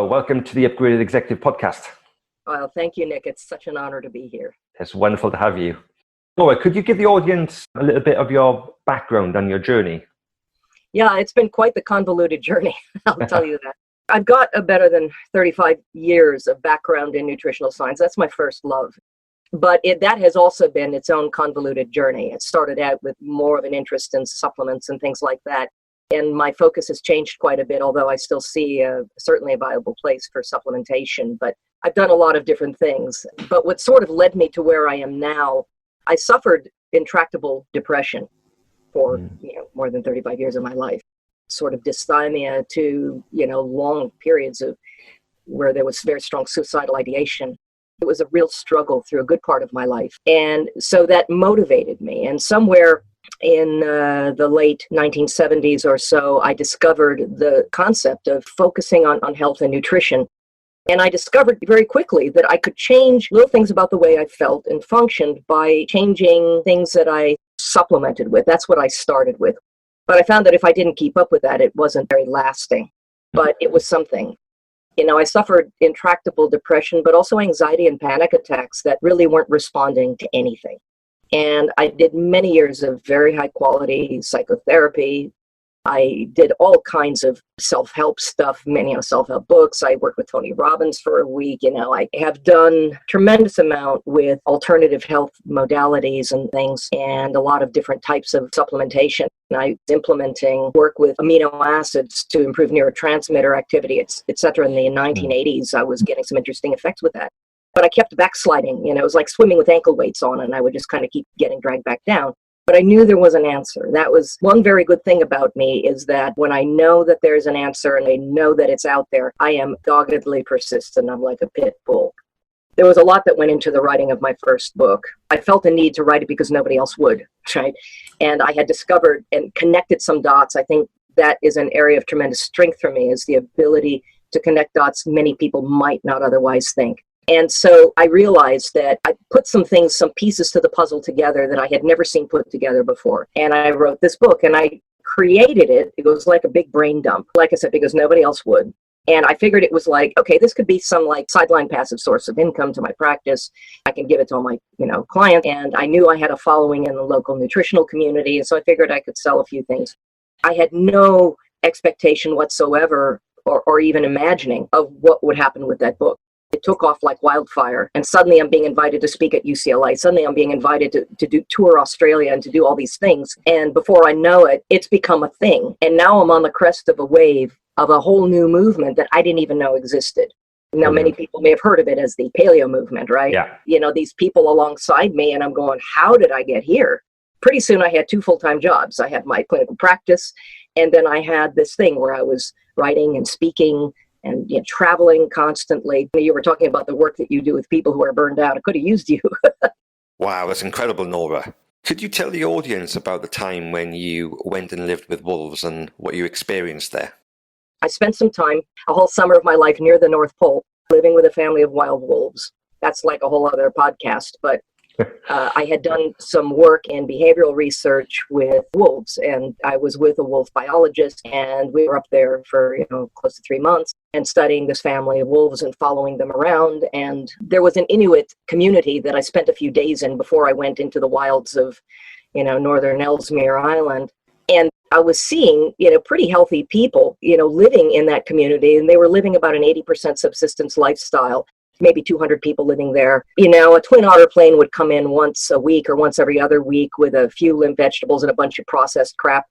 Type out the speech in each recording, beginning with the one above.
welcome to the Upgraded Executive Podcast. Well, thank you, Nick. It's such an honor to be here. It's wonderful to have you. Nora, could you give the audience a little bit of your background and your journey? Yeah, it's been quite the convoluted journey, I'll tell you that. I've got a better than 35 years of background in nutritional science. That's my first love. But that has also been its own convoluted journey. It started out with more of an interest in supplements and things like that. And my focus has changed quite a bit, although I still see certainly a viable place for supplementation. But I've done a lot of different things. But what sort of led me to where I am now, I suffered intractable depression for more than 35 years of my life. Sort of dysthymia to, long periods of where there was very strong suicidal ideation. It was a real struggle through a good part of my life. And so that motivated me. And somewhere in the late 1970s or so, I discovered the concept of focusing on health and nutrition. And I discovered very quickly that I could change little things about the way I felt and functioned by changing things that I supplemented with. That's what I started with. But I found that if I didn't keep up with that, it wasn't very lasting. But it was something. I suffered intractable depression, but also anxiety and panic attacks that really weren't responding to anything. And I did many years of very high quality psychotherapy. I did all kinds of self-help stuff, many self-help books. I worked with Tony Robbins for a week. I have done tremendous amount with alternative health modalities and things, and a lot of different types of supplementation. And I was implementing work with amino acids to improve neurotransmitter activity, et cetera. In the 1980s, I was getting some interesting effects with that. But I kept backsliding. It was like swimming with ankle weights on, and I would just kind of keep getting dragged back down. But I knew there was an answer. That was one very good thing about me, is that when I know that there's an answer and I know that it's out there, I am doggedly persistent. I'm like a pit bull. There was a lot that went into the writing of my first book. I felt a need to write it because nobody else would, right? And I had discovered and connected some dots. I think that is an area of tremendous strength for me, is the ability to connect dots many people might not otherwise think. And so I realized that I put some pieces to the puzzle together that I had never seen put together before. And I wrote this book, and I created it. It was like a big brain dump, like I said, because nobody else would. And I figured it was like, okay, this could be some like sideline passive source of income to my practice. I can give it to all my, clients. And I knew I had a following in the local nutritional community. And so I figured I could sell a few things. I had no expectation whatsoever or even imagining of what would happen with that book. It took off like wildfire, and suddenly I'm being invited to speak at UCLA. Suddenly I'm being invited to tour Australia and to do all these things. And before I know it, it's become a thing. And now I'm on the crest of a wave of a whole new movement that I didn't even know existed. Now, many people may have heard of it as the Paleo movement, right? Yeah. These people alongside me, and I'm going, how did I get here? Pretty soon I had 2 full-time jobs. I had my clinical practice, and then I had this thing where I was writing and speaking and traveling constantly. You were talking about the work that you do with people who are burned out. I could have used you. Wow, that's incredible, Nora. Could you tell the audience about the time when you went and lived with wolves and what you experienced there? I spent some time, a whole summer of my life, near the North Pole, living with a family of wild wolves. That's like a whole other podcast, but I had done some work in behavioral research with wolves, and I was with a wolf biologist, and we were up there for close to 3 months and studying this family of wolves and following them around. And there was an Inuit community that I spent a few days in before I went into the wilds of northern Ellesmere Island. And I was seeing, pretty healthy people, living in that community, and they were living about an 80% subsistence lifestyle. Maybe 200 people living there. A twin otter plane would come in once a week or once every other week with a few limp vegetables and a bunch of processed crap.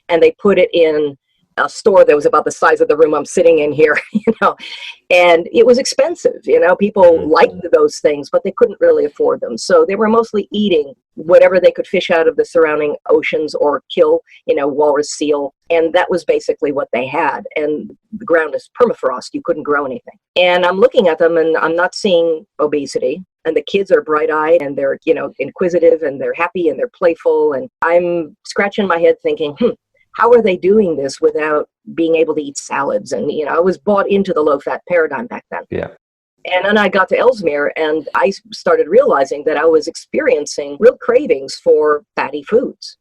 And they put it in a store that was about the size of the room I'm sitting in here, and it was expensive. People liked those things, but they couldn't really afford them. So they were mostly eating whatever they could fish out of the surrounding oceans or kill, walrus, seal. And that was basically what they had. And the ground is permafrost. You couldn't grow anything. And I'm looking at them and I'm not seeing obesity. And the kids are bright-eyed and they're, inquisitive and they're happy and they're playful. And I'm scratching my head thinking, how are they doing this without being able to eat salads? And, I was bought into the low-fat paradigm back then. Yeah. And then I got to Ellesmere and I started realizing that I was experiencing real cravings for fatty foods.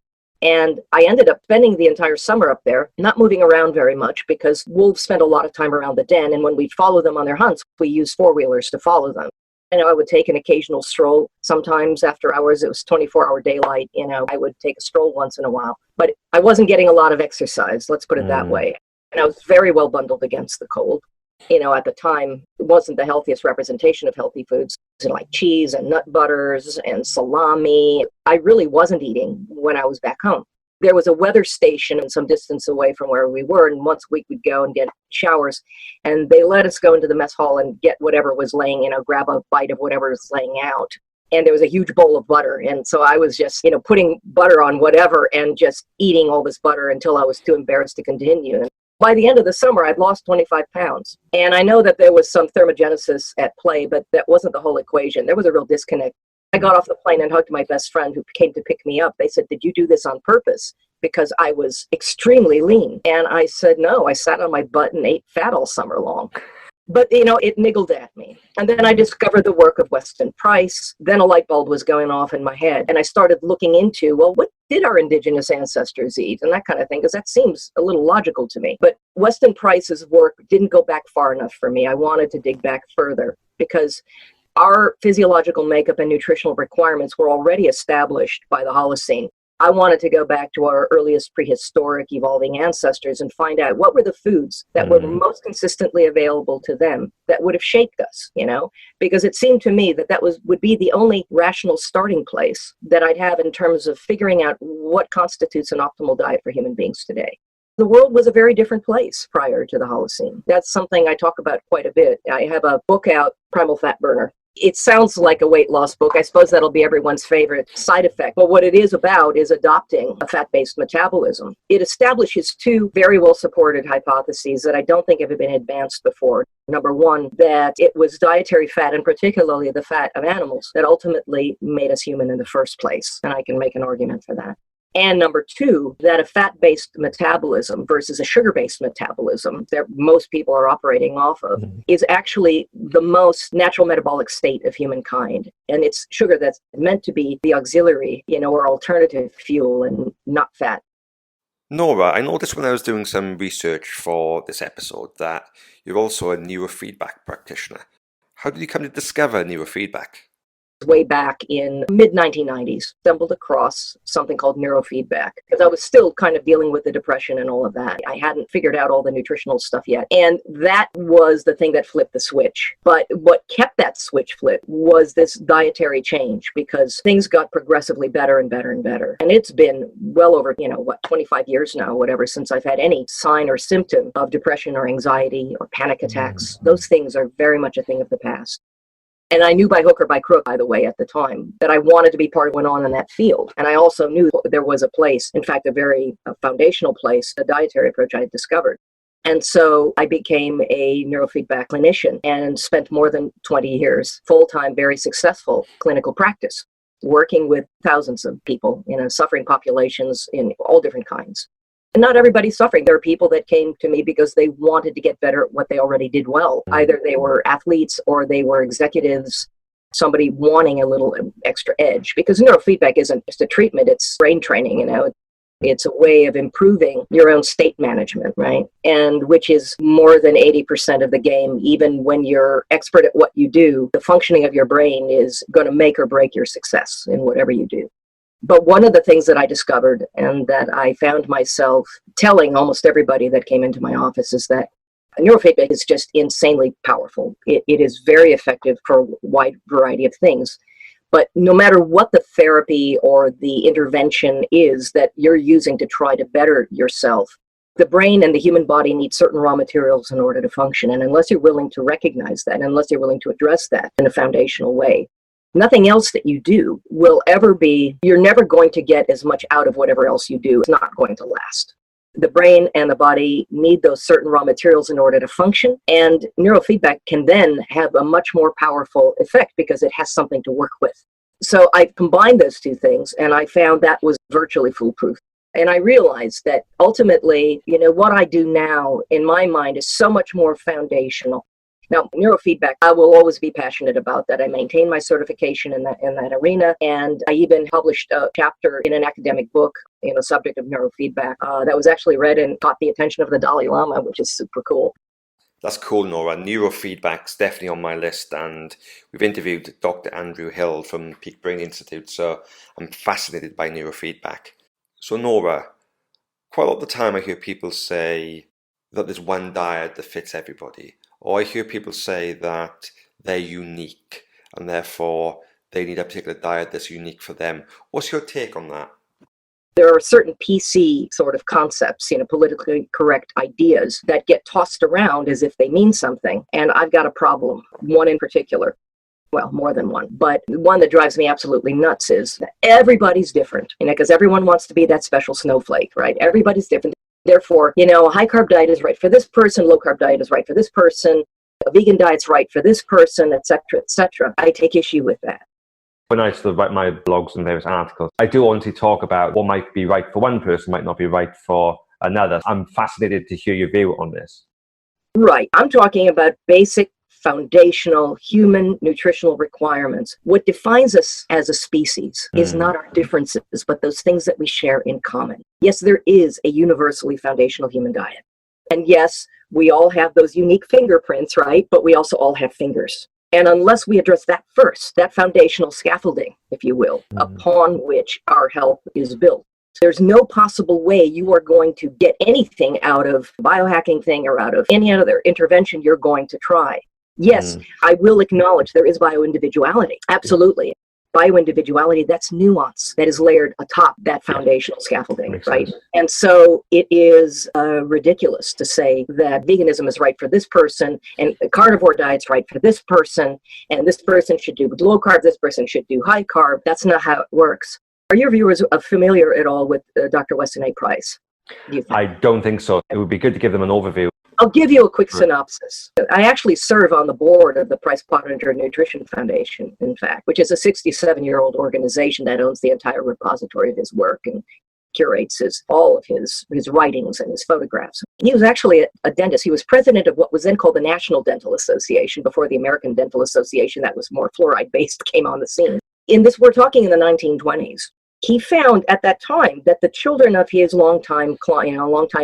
And I ended up spending the entire summer up there, not moving around very much because wolves spend a lot of time around the den. And when we follow them on their hunts, we use four-wheelers to follow them. I would take an occasional stroll. Sometimes after hours, it was 24-hour daylight. I would take a stroll once in a while. But I wasn't getting a lot of exercise, let's put it that way. And I was very well bundled against the cold. At the time, it wasn't the healthiest representation of healthy foods, like cheese and nut butters and salami. I really wasn't eating when I was back home. There was a weather station and some distance away from where we were, and once a week we'd go and get showers, and they let us go into the mess hall and get whatever was laying, grab a bite of whatever was laying out. And there was a huge bowl of butter, and so I was just, putting butter on whatever and just eating all this butter until I was too embarrassed to continue. And by the end of the summer, I'd lost 25 pounds. And I know that there was some thermogenesis at play, but that wasn't the whole equation. There was a real disconnect. I got off the plane and hugged my best friend who came to pick me up. They said, "Did you do this on purpose?" Because I was extremely lean. And I said, "No, I sat on my butt and ate fat all summer long." But, it niggled at me. And then I discovered the work of Weston Price. Then a light bulb was going off in my head. And I started looking into, well, what did our indigenous ancestors eat? And that kind of thing, because that seems a little logical to me. But Weston Price's work didn't go back far enough for me. I wanted to dig back further because our physiological makeup and nutritional requirements were already established by the Holocene. I wanted to go back to our earliest prehistoric evolving ancestors and find out what were the foods that were most consistently available to them that would have shaped us, because it seemed to me that would be the only rational starting place that I'd have in terms of figuring out what constitutes an optimal diet for human beings today. The world was a very different place prior to the Holocene. That's something I talk about quite a bit. I have a book out, Primal Fat Burner. It sounds like a weight loss book. I suppose that'll be everyone's favorite side effect. But what it is about is adopting a fat-based metabolism. It establishes two very well-supported hypotheses that I don't think have been advanced before. Number one, that it was dietary fat, and particularly the fat of animals, that ultimately made us human in the first place. And I can make an argument for that. And number two, that a fat-based metabolism versus a sugar-based metabolism that most people are operating off of is actually the most natural metabolic state of humankind. And it's sugar that's meant to be the auxiliary, or alternative fuel and not fat. Nora, I noticed when I was doing some research for this episode that you're also a neurofeedback practitioner. How did you come to discover neurofeedback? Way back in mid-1990s, stumbled across something called neurofeedback because I was still kind of dealing with the depression and all of that. I hadn't figured out all the nutritional stuff yet. And that was the thing that flipped the switch. But what kept that switch flipped was this dietary change because things got progressively better and better and better. And it's been well over, 25 years now, whatever, since I've had any sign or symptom of depression or anxiety or panic attacks. Those things are very much a thing of the past. And I knew by hook or by crook, by the way, at the time, that I wanted to be part of what went on in that field. And I also knew there was a place, in fact, a very foundational place, a dietary approach I had discovered. And so I became a neurofeedback clinician and spent more than 20 years, full-time, very successful clinical practice, working with thousands of people, suffering populations in all different kinds. And not everybody's suffering. There are people that came to me because they wanted to get better at what they already did well. Either they were athletes or they were executives, somebody wanting a little extra edge. Because neurofeedback isn't just a treatment, it's brain training, It's a way of improving your own state management, right? And which is more than 80% of the game. Even when you're expert at what you do, the functioning of your brain is going to make or break your success in whatever you do. But one of the things that I discovered and that I found myself telling almost everybody that came into my office is that neurofeedback is just insanely powerful. It is very effective for a wide variety of things. But no matter what the therapy or the intervention is that you're using to try to better yourself, the brain and the human body need certain raw materials in order to function. And unless you're willing to recognize that, unless you're willing to address that in a foundational way, nothing else that you do will ever be, you're never going to get as much out of whatever else you do. It's not going to last. The brain and the body need those certain raw materials in order to function. And neurofeedback can then have a much more powerful effect because it has something to work with. So I combined those two things and I found that was virtually foolproof. And I realized that ultimately, what I do now in my mind is so much more foundational. Now, neurofeedback, I will always be passionate about that. I maintain my certification in that arena, and I even published a chapter in an academic book subject of neurofeedback. That was actually read and caught the attention of the Dalai Lama, which is super cool. That's cool, Nora. Neurofeedback's definitely on my list, and we've interviewed Dr. Andrew Hill from Peak Brain Institute, so I'm fascinated by neurofeedback. So Nora, quite a lot of the time I hear people say that there's one diet that fits everybody, or I hear people say that they're unique and therefore they need a particular diet that's unique for them. What's your take on that? There are certain PC sort of concepts, politically correct ideas that get tossed around as if they mean something. And I've got a problem, one in particular. Well, more than one, but one that drives me absolutely nuts is that everybody's different, because everyone wants to be that special snowflake, right? Everybody's different. Therefore, a high carb diet is right for this person, low carb diet is right for this person, a vegan diet's right for this person, et cetera, et cetera. I take issue with that. When I sort of write my blogs and various articles, I do want to talk about what might be right for one person, might not be right for another. I'm fascinated to hear your view on this. Right. I'm talking about basic, foundational human nutritional requirements. What defines us as a species is not our differences, but those things that we share in common. Yes, there is a universally foundational human diet. And yes, we all have those unique fingerprints, right? But we also all have fingers. And unless we address that first, that foundational scaffolding, if you will, upon which our health is built, there's no possible way you are going to get anything out of biohacking thing or out of any other intervention you're going to try. Yes, I will acknowledge there is bioindividuality. Absolutely. Bioindividuality, that's nuance that is layered atop that foundational scaffolding, right? And so it is ridiculous to say that veganism is right for this person and carnivore diet's right for this person, and this person should do low carb, this person should do high carb. That's not how it works. Are your viewers familiar at all with Dr. Weston Price? I don't think so. It would be good to give them an overview. I'll give you a quick synopsis. I actually serve on the board of the Price Pottinger Nutrition Foundation, in fact, which is a 67-year-old organization that owns the entire repository of his work and curates all of his writings and his photographs. He was actually a dentist. He was president of what was then called the National Dental Association before the American Dental Association, that was more fluoride-based, came on the scene. In this, we're talking in the 1920s. He found at that time that the children of his longtime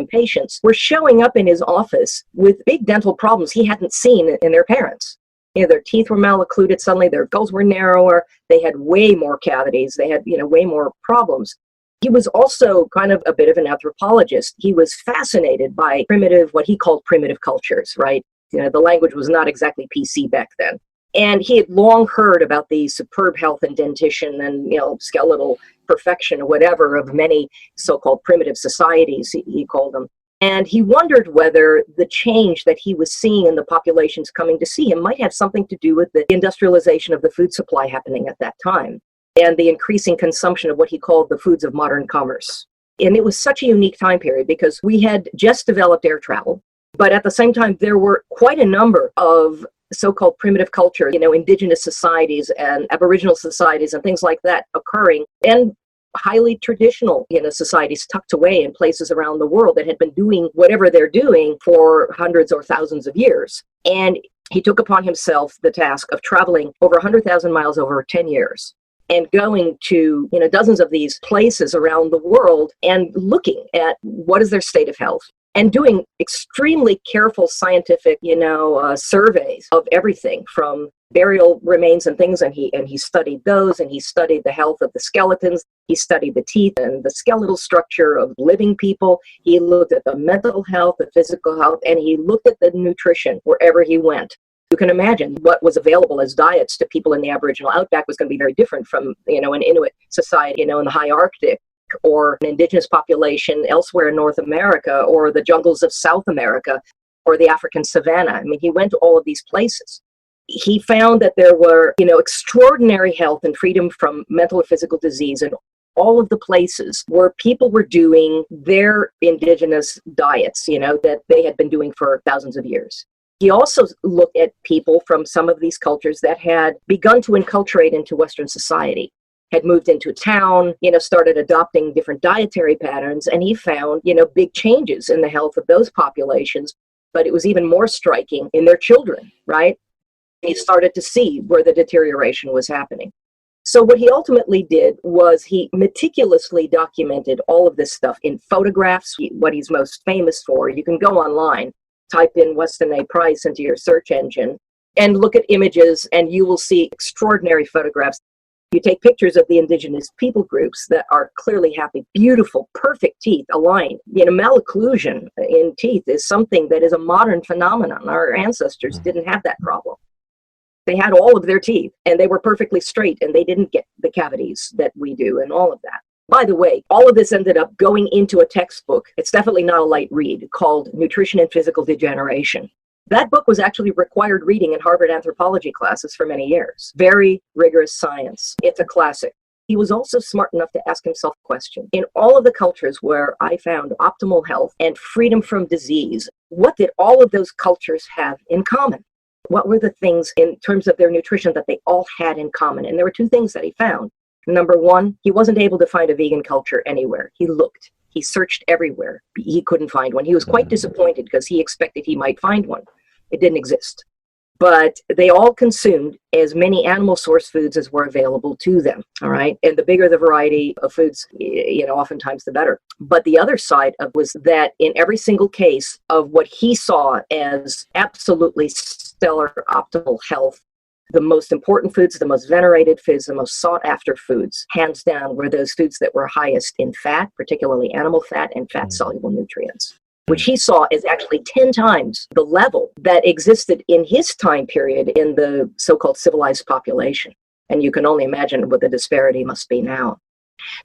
patients were showing up in his office with big dental problems he hadn't seen in their parents. Their teeth were maloccluded suddenly, their gulls were narrower, they had way more cavities, they had, way more problems. He was also kind of a bit of an anthropologist. He was fascinated by what he called primitive cultures, right? The language was not exactly PC back then. And he had long heard about the superb health and dentition and, skeletal perfection or whatever of many so-called primitive societies, he called them. And he wondered whether the change that he was seeing in the populations coming to see him might have something to do with the industrialization of the food supply happening at that time and the increasing consumption of what he called the foods of modern commerce. And it was such a unique time period because we had just developed air travel, but at the same time, there were quite a number of so-called primitive culture, indigenous societies and aboriginal societies and things like that occurring, and highly traditional, societies tucked away in places around the world that had been doing whatever they're doing for hundreds or thousands of years. And he took upon himself the task of traveling over 100,000 miles over 10 years and going to, dozens of these places around the world and looking at what is their state of health, and doing extremely careful scientific, surveys of everything from burial remains and things. And he studied those, and he studied the health of the skeletons. He studied the teeth and the skeletal structure of living people. He looked at the mental health, the physical health, and he looked at the nutrition wherever he went. You can imagine what was available as diets to people in the Aboriginal outback was going to be very different from, an Inuit society, in the high Arctic, or an indigenous population elsewhere in North America, or the jungles of South America, or the African savanna. I mean, he went to all of these places. He found that there were, extraordinary health and freedom from mental or physical disease in all of the places where people were doing their indigenous diets, that they had been doing for thousands of years. He also looked at people from some of these cultures that had begun to enculturate into Western society, had moved into town, started adopting different dietary patterns, and he found, big changes in the health of those populations. But it was even more striking in their children, right? He started to see where the deterioration was happening. So what he ultimately did was he meticulously documented all of this stuff in photographs. What he's most famous for, you can go online, type in Weston Price into your search engine, and look at images, and you will see extraordinary photographs. You take pictures of the indigenous people groups that are clearly happy, beautiful, perfect teeth aligned. Malocclusion in teeth is something that is a modern phenomenon. Our ancestors didn't have that problem. They had all of their teeth, and they were perfectly straight, and they didn't get the cavities that we do and all of that. By the way, all of this ended up going into a textbook. It's definitely not a light read, called Nutrition and Physical Degeneration. That book was actually required reading in Harvard anthropology classes for many years. Very rigorous science. It's a classic. He was also smart enough to ask himself a question. In all of the cultures where I found optimal health and freedom from disease, what did all of those cultures have in common? What were the things in terms of their nutrition that they all had in common? And there were two things that he found. Number one, he wasn't able to find a vegan culture anywhere. He looked. He searched everywhere. He couldn't find one. He was quite disappointed because he expected he might find one. It didn't exist. But they all consumed as many animal source foods as were available to them, all right? And the bigger the variety of foods, oftentimes the better. But the other side of was that in every single case of what he saw as absolutely stellar optimal health, the most important foods, the most venerated foods, the most sought after foods, hands down, were those foods that were highest in fat, particularly animal fat and fat soluble nutrients, which he saw is actually 10 times the level that existed in his time period in the so-called civilized population. And you can only imagine what the disparity must be now.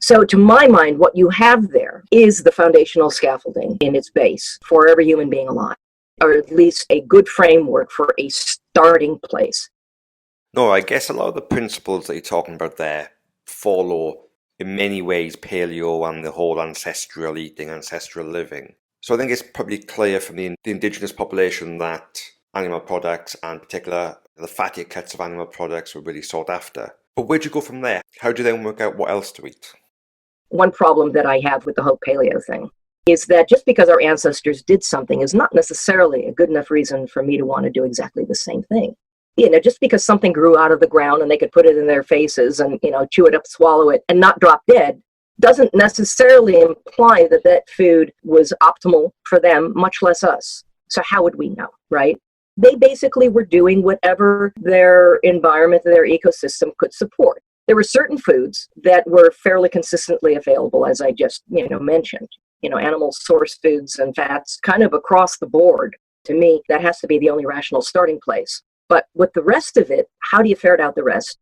So to my mind, what you have there is the foundational scaffolding in its base for every human being alive, or at least a good framework for a starting place. No, I guess a lot of the principles that you're talking about there follow, in many ways, paleo and the whole ancestral eating, ancestral living. So I think it's probably clear from the indigenous population that animal products, and in particular the fattier cuts of animal products, were really sought after. But where'd you go from there? How do you then work out what else to eat? One problem that I have with the whole paleo thing is that just because our ancestors did something is not necessarily a good enough reason for me to want to do exactly the same thing. Just because something grew out of the ground and they could put it in their faces and, chew it up, swallow it, and not drop dead, doesn't necessarily imply that that food was optimal for them, much less us. So how would we know, right? They basically were doing whatever their environment, their ecosystem could support. There were certain foods that were fairly consistently available, as I just, mentioned. Animal source foods and fats kind of across the board. To me, that has to be the only rational starting place. But with the rest of it, how do you ferret out the rest?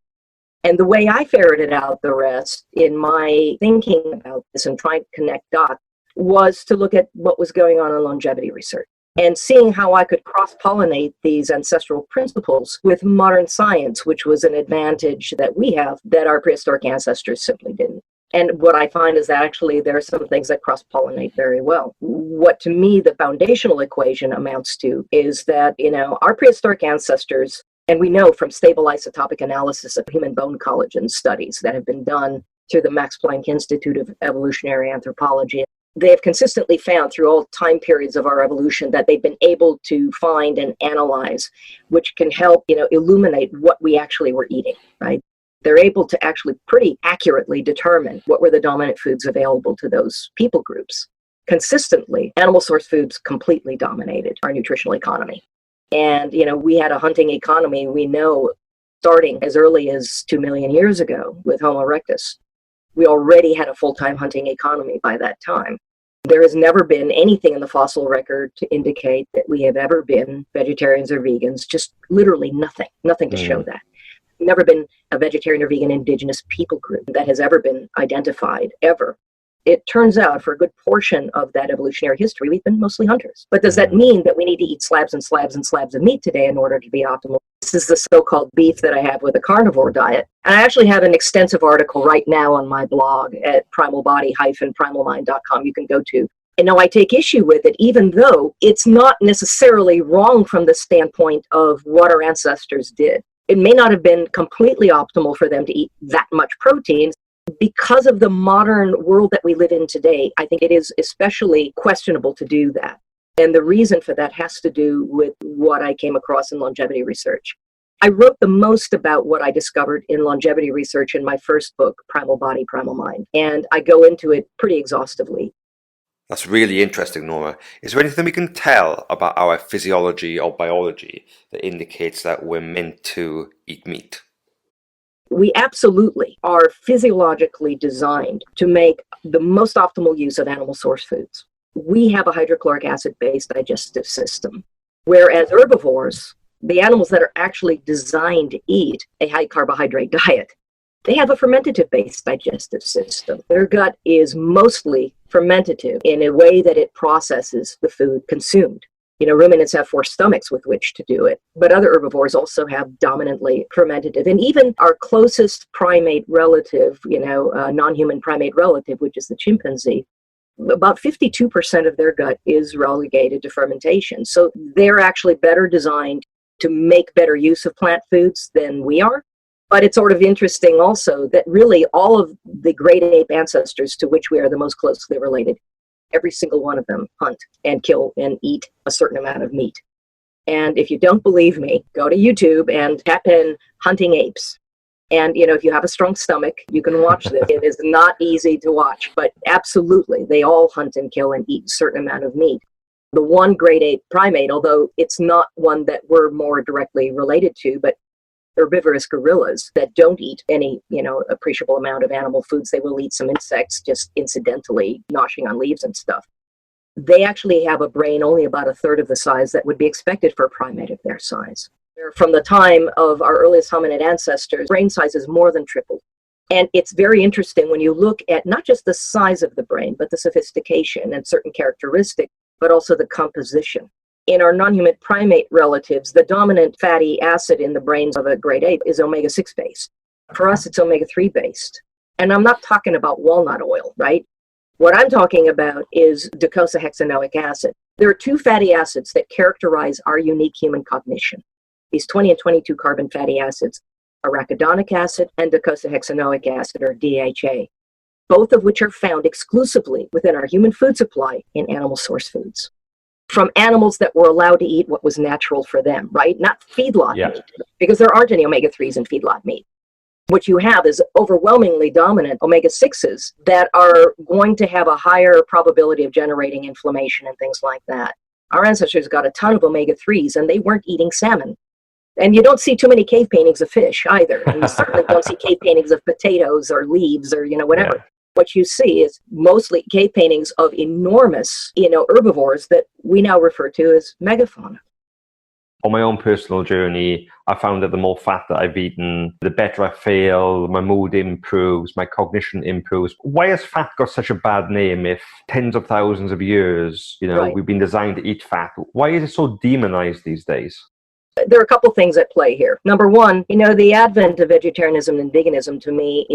And the way I ferreted out the rest in my thinking about this and trying to connect dots was to look at what was going on in longevity research and seeing how I could cross-pollinate these ancestral principles with modern science, which was an advantage that we have that our prehistoric ancestors simply didn't. And what I find is that actually there are some things that cross-pollinate very well. What to me the foundational equation amounts to is that, our prehistoric ancestors, and we know from stable isotopic analysis of human bone collagen studies that have been done through the Max Planck Institute of Evolutionary Anthropology, they have consistently found through all time periods of our evolution that they've been able to find and analyze, which can help, illuminate what we actually were eating, right? They're able to actually pretty accurately determine what were the dominant foods available to those people groups. Consistently, animal source foods completely dominated our nutritional economy. And, we had a hunting economy, we know, starting as early as 2 million years ago with Homo erectus. We already had a full-time hunting economy by that time. There has never been anything in the fossil record to indicate that we have ever been vegetarians or vegans, just literally nothing to show that. Never been a vegetarian or vegan indigenous people group that has ever been identified, ever. It turns out for a good portion of that evolutionary history, we've been mostly hunters. But does that mean that we need to eat slabs and slabs and slabs of meat today in order to be optimal? This is the so-called beef that I have with a carnivore diet. And I actually have an extensive article right now on my blog at primalbody-primalmind.com you can go to. And now I take issue with it, even though it's not necessarily wrong from the standpoint of what our ancestors did. It may not have been completely optimal for them to eat that much protein. Because of the modern world that we live in today, I think it is especially questionable to do that. And the reason for that has to do with what I came across in longevity research. I wrote the most about what I discovered in longevity research in my first book, Primal Body, Primal Mind. And I go into it pretty exhaustively. That's really interesting, Nora. Is there anything we can tell about our physiology or biology that indicates that we're meant to eat meat? We absolutely are physiologically designed to make the most optimal use of animal source foods. We have a hydrochloric acid-based digestive system, whereas herbivores, the animals that are actually designed to eat a high carbohydrate diet, they have a fermentative-based digestive system. Their gut is mostly fermentative in a way that it processes the food consumed. Ruminants have 4 stomachs with which to do it, but other herbivores also have dominantly fermentative. And even our closest primate relative, non-human primate relative, which is the chimpanzee, about 52% of their gut is relegated to fermentation. So they're actually better designed to make better use of plant foods than we are. But it's sort of interesting also that really all of the great ape ancestors to which we are the most closely related, every single one of them hunt and kill and eat a certain amount of meat. And if you don't believe me, go to YouTube and tap in hunting apes. And, if you have a strong stomach, you can watch this. It is not easy to watch, but absolutely, they all hunt and kill and eat a certain amount of meat. The one great ape primate, although it's not one that we're more directly related to, but herbivorous gorillas that don't eat any, appreciable amount of animal foods. They will eat some insects just incidentally, gnashing on leaves and stuff. They actually have a brain only about 1/3 of the size that would be expected for a primate of their size. From the time of our earliest hominid ancestors, brain size is more than tripled. And it's very interesting when you look at not just the size of the brain, but the sophistication and certain characteristics, but also the composition. In our non-human primate relatives, the dominant fatty acid in the brains of a great ape is omega-6 based. For us, it's omega-3 based. And I'm not talking about walnut oil, right? What I'm talking about is docosahexaenoic acid. There are 2 fatty acids that characterize our unique human cognition. These 20 and 22 carbon fatty acids, arachidonic acid and docosahexaenoic acid, or DHA, both of which are found exclusively within our human food supply in animal source foods. From animals that were allowed to eat what was natural for them, right? Not feedlot meat, because there aren't any omega-3s in feedlot meat. What you have is overwhelmingly dominant omega-6s that are going to have a higher probability of generating inflammation and things like that. Our ancestors got a ton of omega-3s and they weren't eating salmon. And you don't see too many cave paintings of fish either. And you certainly don't see cave paintings of potatoes or leaves or, whatever. Yeah. What you see is mostly cave paintings of enormous, herbivores that we now refer to as megafauna. On my own personal journey, I found that the more fat that I've eaten, the better I feel, my mood improves, my cognition improves. Why has fat got such a bad name if tens of thousands of years, right, we've been designed to eat fat? Why is it so demonized these days? There are a couple things at play here. Number one, the advent of vegetarianism and veganism to me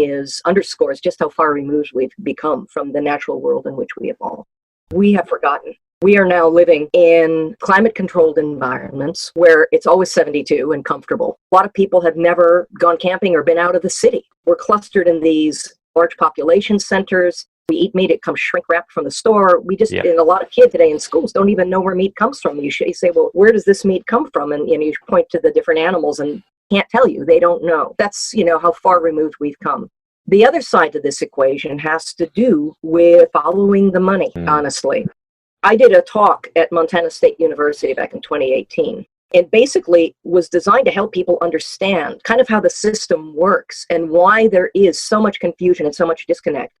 underscores just how far removed we've become from the natural world in which we evolved. We have forgotten. We are now living in climate-controlled environments where it's always 72 and comfortable. A lot of people have never gone camping or been out of the city. We're clustered in these large population centers. We eat meat, it comes shrink-wrapped from the store. And a lot of kids today in schools don't even know where meat comes from. You say, well, where does this meat come from? And you point to the different animals and can't tell you. They don't know. That's, how far removed we've come. The other side of this equation has to do with following the money, honestly. I did a talk at Montana State University back in 2018. It basically was designed to help people understand kind of how the system works and why there is so much confusion and so much disconnect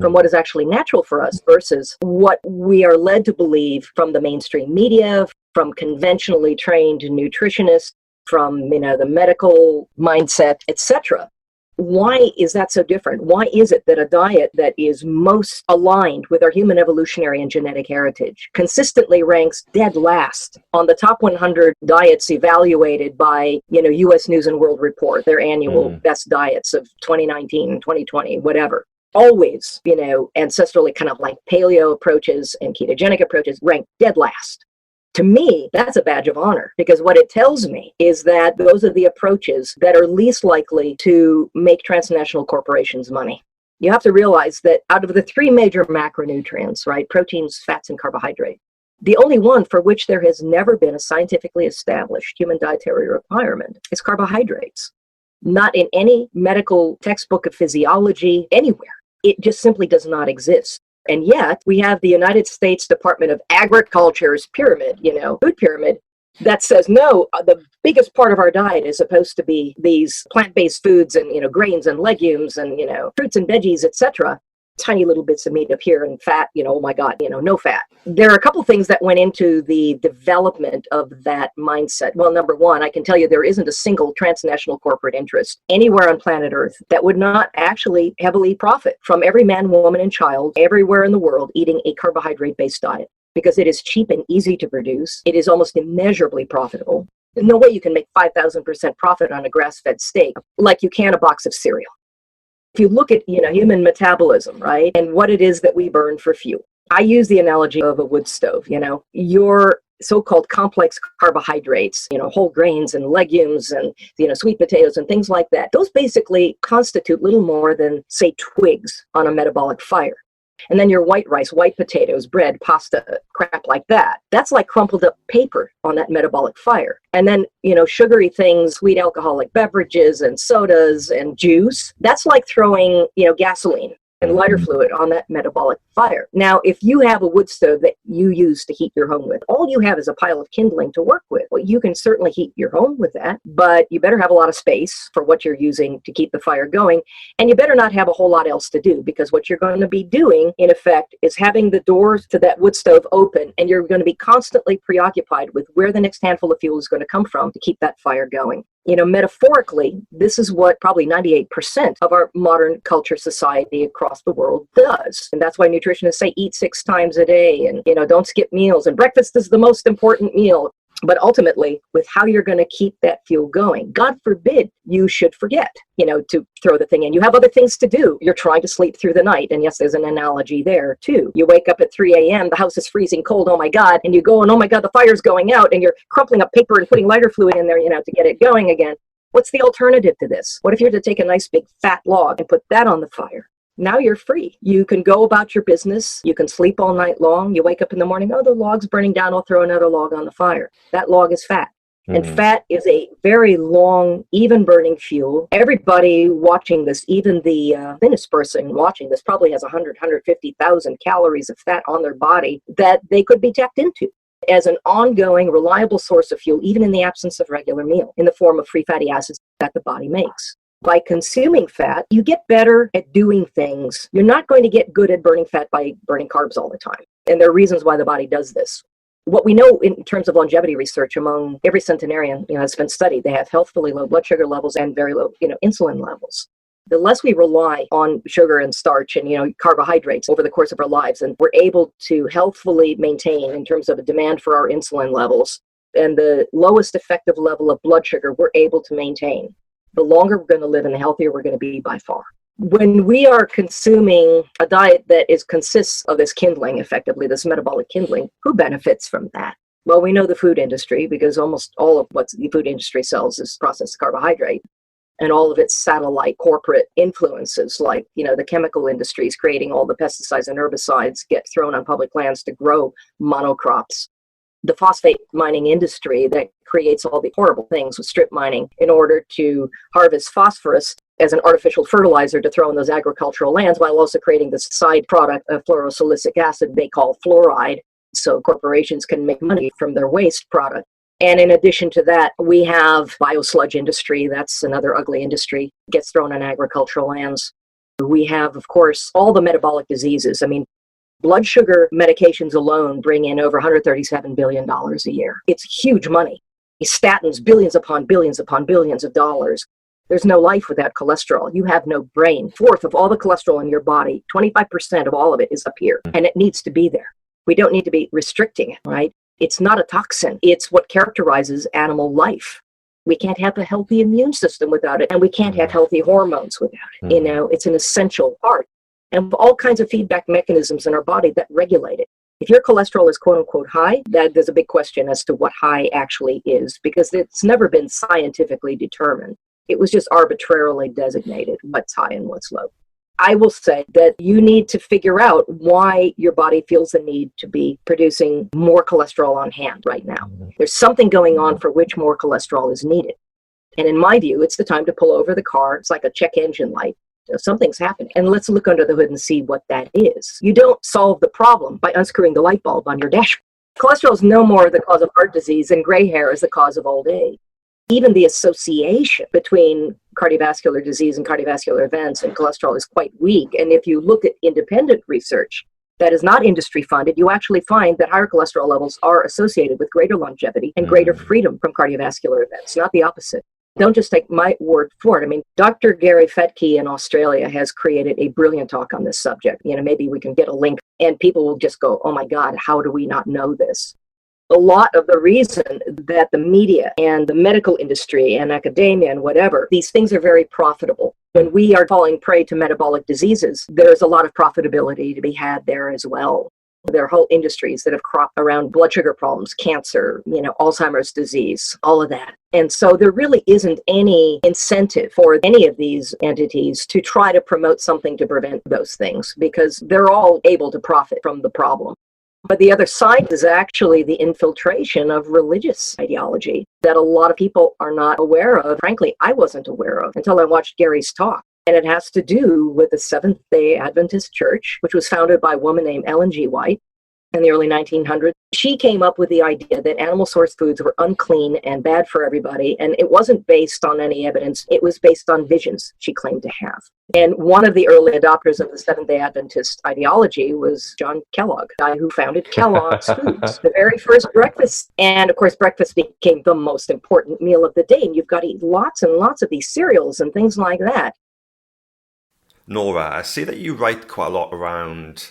from what is actually natural for us versus what we are led to believe from the mainstream media, from conventionally trained nutritionists, from the medical mindset, etc. Why is that so different? Why is it that a diet that is most aligned with our human evolutionary and genetic heritage consistently ranks dead last on the top 100 diets evaluated by, U.S. News and World Report, their annual best diets of 2019, 2020, whatever? Always, ancestrally kind of like paleo approaches and ketogenic approaches rank dead last. To me, that's a badge of honor because what it tells me is that those are the approaches that are least likely to make transnational corporations money. You have to realize that out of the 3 major macronutrients, right, proteins, fats, and carbohydrates, The only one for which there has never been a scientifically established human dietary requirement is carbohydrates. Not in any medical textbook of physiology anywhere. It just simply does not exist. And yet we have the United States Department of Agriculture's pyramid, food pyramid, that says, no, the biggest part of our diet is supposed to be these plant-based foods and, grains and legumes and, fruits and veggies, etc. Tiny little bits of meat up here and fat, oh my God, no fat. There are a couple things that went into the development of that mindset. Well, number one, I can tell you there isn't a single transnational corporate interest anywhere on planet Earth that would not actually heavily profit from every man, woman, and child everywhere in the world eating a carbohydrate-based diet, because it is cheap and easy to produce. It is almost immeasurably profitable. There's no way you can make 5,000% profit on a grass-fed steak like you can a box of cereal. If you look at, human metabolism, right, and what it is that we burn for fuel. I use the analogy of a wood stove, your so-called complex carbohydrates, whole grains and legumes and, sweet potatoes and things like that. Those basically constitute little more than, say, twigs on a metabolic fire. And then your white rice, white potatoes, bread, pasta, crap like that. That's like crumpled up paper on that metabolic fire. And then, sugary things, sweet alcoholic beverages and sodas and juice. That's like throwing, gasoline and lighter fluid on that metabolic fire. Now, if you have a wood stove that you use to heat your home with, all you have is a pile of kindling to work with. Well, you can certainly heat your home with that, but you better have a lot of space for what you're using to keep the fire going. And you better not have a whole lot else to do, because what you're going to be doing, in effect, is having the doors to that wood stove open, and you're going to be constantly preoccupied with where the next handful of fuel is going to come from to keep that fire going. Metaphorically, this is what probably 98% of our modern culture society across the world does. And that's why nutritionists say eat 6 times a day and, don't skip meals. And breakfast is the most important meal. But ultimately, with how you're going to keep that fuel going, God forbid you should forget, to throw the thing in. You have other things to do. You're trying to sleep through the night. And yes, there's an analogy there too. You wake up at 3 a.m., the house is freezing cold, oh my God. And you go, and oh my God, the fire's going out. And you're crumpling up paper and putting lighter fluid in there, to get it going again. What's the alternative to this? What if you were to take a nice big fat log and put that on the fire? Now you're free. You can go about your business. You can sleep all night long. You wake up in the morning, oh, the log's burning down. I'll throw another log on the fire. That log is fat. And fat is a very long, even burning fuel. Everybody watching this, even the thinnest person watching this, probably has 150,000 calories of fat on their body that they could be tapped into as an ongoing, reliable source of fuel, even in the absence of regular meal, in the form of free fatty acids that the body makes. By consuming fat, you get better at doing things. You're not going to get good at burning fat by burning carbs all the time. And there are reasons why the body does this. What we know in terms of longevity research among every centenarian, has been studied. They have healthfully low blood sugar levels and very low, insulin levels. The less we rely on sugar and starch and, carbohydrates over the course of our lives, and we're able to healthfully maintain in terms of a demand for our insulin levels and the lowest effective level of blood sugar we're able to maintain, the longer we're going to live and the healthier we're going to be by far. When we are consuming a diet that consists of this kindling, effectively, this metabolic kindling, who benefits from that? Well, we know the food industry, because almost all of what the food industry sells is processed carbohydrate. And all of its satellite corporate influences, like, the chemical industries creating all the pesticides and herbicides, get thrown on public lands to grow monocrops. The phosphate mining industry that creates all the horrible things with strip mining in order to harvest phosphorus as an artificial fertilizer to throw in those agricultural lands, while also creating this side product of fluorosilicic acid they call fluoride, so corporations can make money from their waste product. And in addition to that, we have biosludge industry. That's another ugly industry, gets thrown on agricultural lands. We have, of course, all the metabolic diseases. Blood sugar medications alone bring in over $137 billion a year. It's huge money. Statins, billions upon billions upon billions of dollars. There's no life without cholesterol. You have no brain. 1/4 of all the cholesterol in your body, 25% of all of it is up here, and it needs to be there. We don't need to be restricting it, right? It's not a toxin. It's what characterizes animal life. We can't have a healthy immune system without it, and we can't have healthy hormones without it. It's an essential part. And all kinds of feedback mechanisms in our body that regulate it. If your cholesterol is quote unquote high, there's a big question as to what high actually is, because it's never been scientifically determined. It was just arbitrarily designated what's high and what's low. I will say that you need to figure out why your body feels the need to be producing more cholesterol on hand right now. There's something going on for which more cholesterol is needed. And in my view, it's the time to pull over the car. It's like a check engine light. Something's happening. And let's look under the hood and see what that is. You don't solve the problem by unscrewing the light bulb on your dashboard. Cholesterol is no more the cause of heart disease, and gray hair is the cause of old age. Even the association between cardiovascular disease and cardiovascular events and cholesterol is quite weak. And if you look at independent research that is not industry funded, you actually find that higher cholesterol levels are associated with greater longevity and greater freedom from cardiovascular events, not the opposite. Don't just take my word for it. I mean, Dr. Gary Fettke in Australia has created a brilliant talk on this subject. Maybe we can get a link and people will just go, oh my God, how do we not know this? A lot of the reason that the media and the medical industry and academia and whatever, these things are very profitable. When we are falling prey to metabolic diseases, there's a lot of profitability to be had there as well. There are whole industries that have cropped around blood sugar problems, cancer, Alzheimer's disease, all of that. And so there really isn't any incentive for any of these entities to try to promote something to prevent those things because they're all able to profit from the problem. But the other side is actually the infiltration of religious ideology that a lot of people are not aware of. Frankly, I wasn't aware of until I watched Gary's talk. And it has to do with the Seventh-day Adventist Church, which was founded by a woman named Ellen G. White in the early 1900s. She came up with the idea that animal source foods were unclean and bad for everybody. And it wasn't based on any evidence. It was based on visions she claimed to have. And one of the early adopters of the Seventh-day Adventist ideology was John Kellogg, the guy who founded Kellogg's Foods, the very first breakfast. And of course, breakfast became the most important meal of the day. And you've got to eat lots and lots of these cereals and things like that. Nora, I see that you write quite a lot around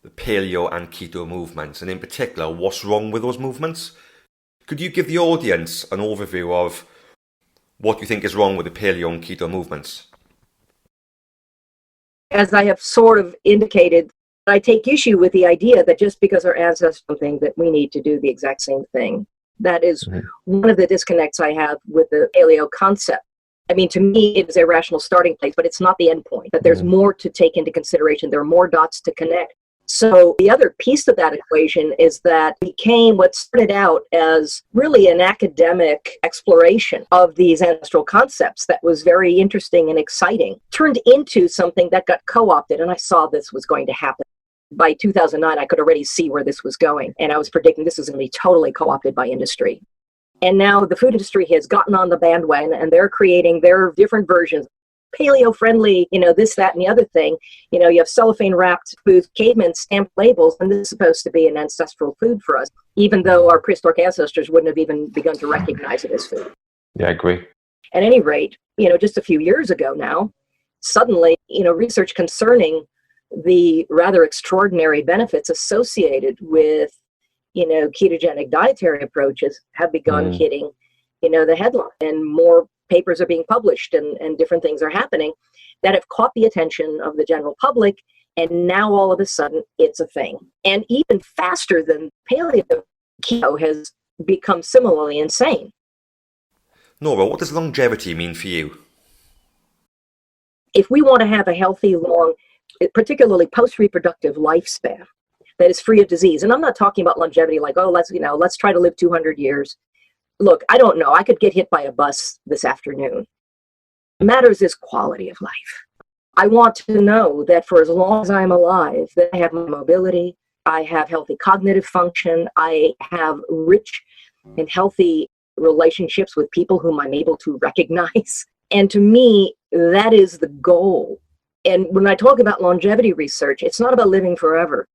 the paleo and keto movements, and in particular, what's wrong with those movements. Could you give the audience an overview of what you think is wrong with the paleo and keto movements? As I have sort of indicated, I take issue with the idea that just because our ancestors think that we need to do the exact same thing. That is one of the disconnects I have with the paleo concept. I mean, to me, it is a rational starting place, but it's not the end point. That there's more to take into consideration. There are more dots to connect. So the other piece of that equation is that became what started out as really an academic exploration of these ancestral concepts that was very interesting and exciting, turned into something that got co-opted, and I saw this was going to happen. By 2009, I could already see where this was going, and I was predicting this was going to be totally co-opted by industry. And now the food industry has gotten on the bandwagon and they're creating their different versions, paleo-friendly, this, that, and the other thing. You have cellophane-wrapped foods, cavemen stamped labels, and this is supposed to be an ancestral food for us, even though our prehistoric ancestors wouldn't have even begun to recognize it as food. Yeah, I agree. At any rate, just a few years ago now, suddenly, research concerning the rather extraordinary benefits associated with ketogenic dietary approaches have begun hitting, the headline, and more papers are being published and different things are happening that have caught the attention of the general public. And now all of a sudden it's a thing. And even faster than paleo, keto has become similarly insane. Nora, what does longevity mean for you? If we want to have a healthy, long, particularly post-reproductive lifespan, that is free of disease. And I'm not talking about longevity like, let's try to live 200 years. Look, I don't know. I could get hit by a bus this afternoon. What matters is quality of life. I want to know that for as long as I'm alive, that I have my mobility, I have healthy cognitive function, I have rich and healthy relationships with people whom I'm able to recognize. And to me, that is the goal. And when I talk about longevity research, it's not about living forever.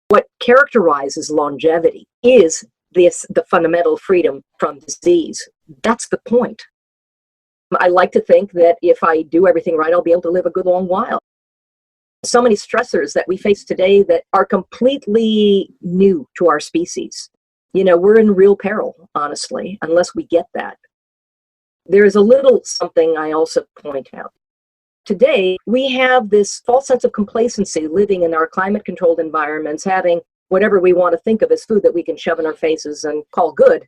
What characterizes longevity is the fundamental freedom from disease. That's the point. I like to think that if I do everything right, I'll be able to live a good long while. So many stressors that we face today that are completely new to our species. We're in real peril, honestly, unless we get that. There is a little something I also point out. Today, we have this false sense of complacency living in our climate-controlled environments, having whatever we want to think of as food that we can shove in our faces and call good.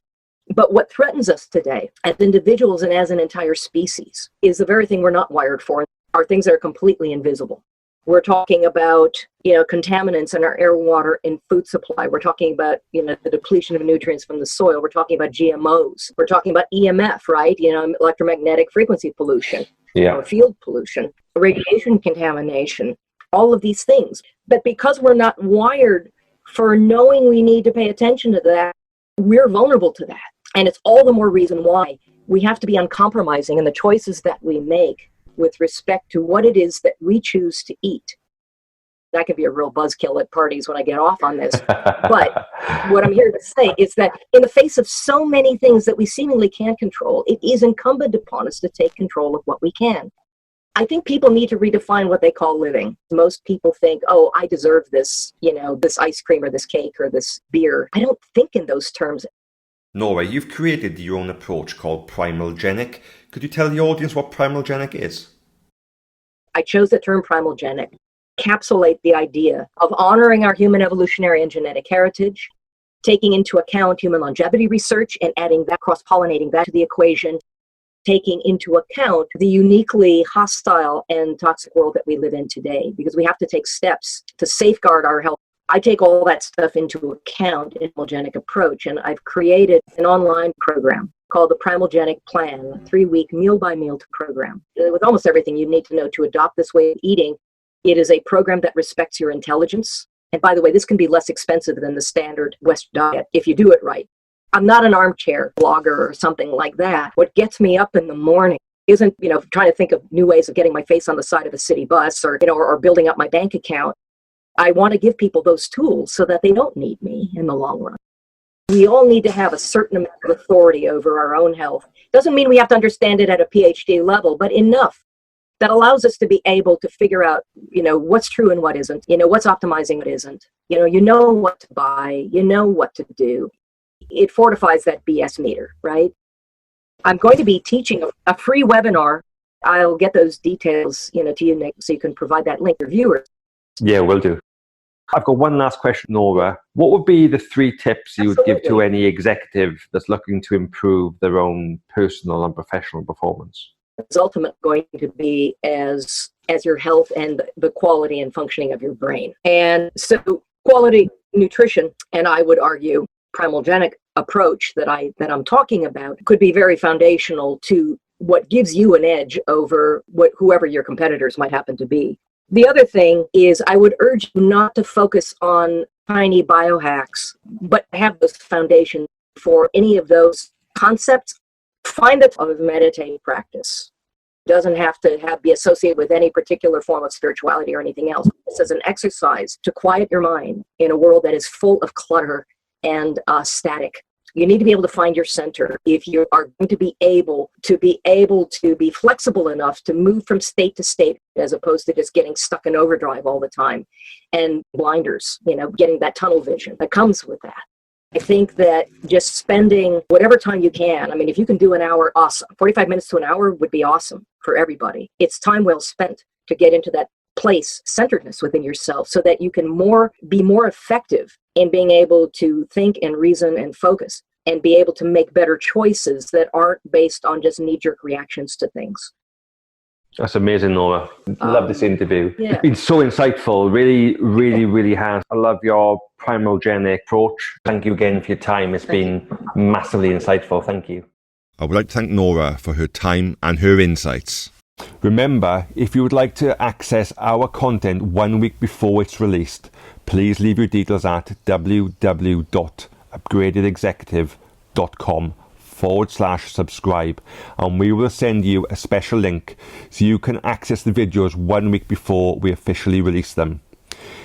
But what threatens us today, as individuals and as an entire species, is the very thing we're not wired for, are things that are completely invisible. We're talking about, contaminants in our air, water, and food supply. We're talking about, the depletion of nutrients from the soil. We're talking about GMOs. We're talking about EMF, right? Electromagnetic frequency pollution, or field pollution, radiation contamination, all of these things. But because we're not wired for knowing we need to pay attention to that, we're vulnerable to that. And it's all the more reason why we have to be uncompromising in the choices that we make with respect to what it is that we choose to eat. That could be a real buzzkill at parties when I get off on this. But what I'm here to say is that in the face of so many things that we seemingly can't control, it is incumbent upon us to take control of what we can. I think people need to redefine what they call living. Most people think, oh, I deserve this, this ice cream or this cake or this beer. I don't think in those terms. Nora, you've created your own approach called Primal Genic. Could you tell the audience what Primal Genic is? I chose the term Primal Genic, encapsulate the idea of honoring our human evolutionary and genetic heritage, taking into account human longevity research and adding that, cross-pollinating that to the equation, taking into account the uniquely hostile and toxic world that we live in today, because we have to take steps to safeguard our health. I take all that stuff into account in the Primal Genic approach, and I've created an online program called the Primal Genic Plan, a 3-week meal-by-meal program. With almost everything you need to know to adopt this way of eating, it is a program that respects your intelligence. And by the way, this can be less expensive than the standard Western diet if you do it right. I'm not an armchair blogger or something like that. What gets me up in the morning isn't, trying to think of new ways of getting my face on the side of a city bus or building up my bank account. I want to give people those tools so that they don't need me in the long run. We all need to have a certain amount of authority over our own health. Doesn't mean we have to understand it at a PhD level, but enough that allows us to be able to figure out, what's true and what isn't, what's optimizing, what isn't. You know what to buy, what to do. It fortifies that BS meter, right? I'm going to be teaching a free webinar. I'll get those details, to you, Nick, so you can provide that link to your viewers. Yeah, will do. I've got one last question, Nora. What would be the 3 tips you would give to any executive that's looking to improve their own personal and professional performance? It's ultimately going to be as your health and the quality and functioning of your brain. And so quality nutrition, and I would argue Primal Genic approach that I'm talking about could be very foundational to what gives you an edge over whoever your competitors might happen to be. The other thing is I would urge you not to focus on tiny biohacks, but have those foundations for any of those concepts. Find the of meditative practice. It doesn't have to be associated with any particular form of spirituality or anything else. This is an exercise to quiet your mind in a world that is full of clutter and static. You need to be able to find your center if you are going to be able to be flexible enough to move from state to state, as opposed to just getting stuck in overdrive all the time and blinders, getting that tunnel vision that comes with that. I think that just spending whatever time you can, if you can do an hour, awesome. 45 minutes to an hour would be awesome for everybody. It's time well spent to get into that place, centeredness within yourself, so that you can be more effective in being able to think and reason and focus and be able to make better choices that aren't based on just knee-jerk reactions to things. That's amazing, Nora. Love this interview. Yeah. It's been so insightful. Really, really, really has. I love your Primal Genic approach. Thank you again for your time. It's been massively insightful. Thank you. I would like to thank Nora for her time and her insights. Remember, if you would like to access our content 1 week before it's released, please leave your details at www.upgradedexecutive.com/subscribe, and we will send you a special link so you can access the videos 1 week before we officially release them.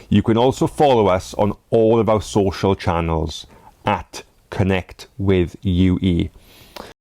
You can also follow us on all of our social channels at Connect with UE.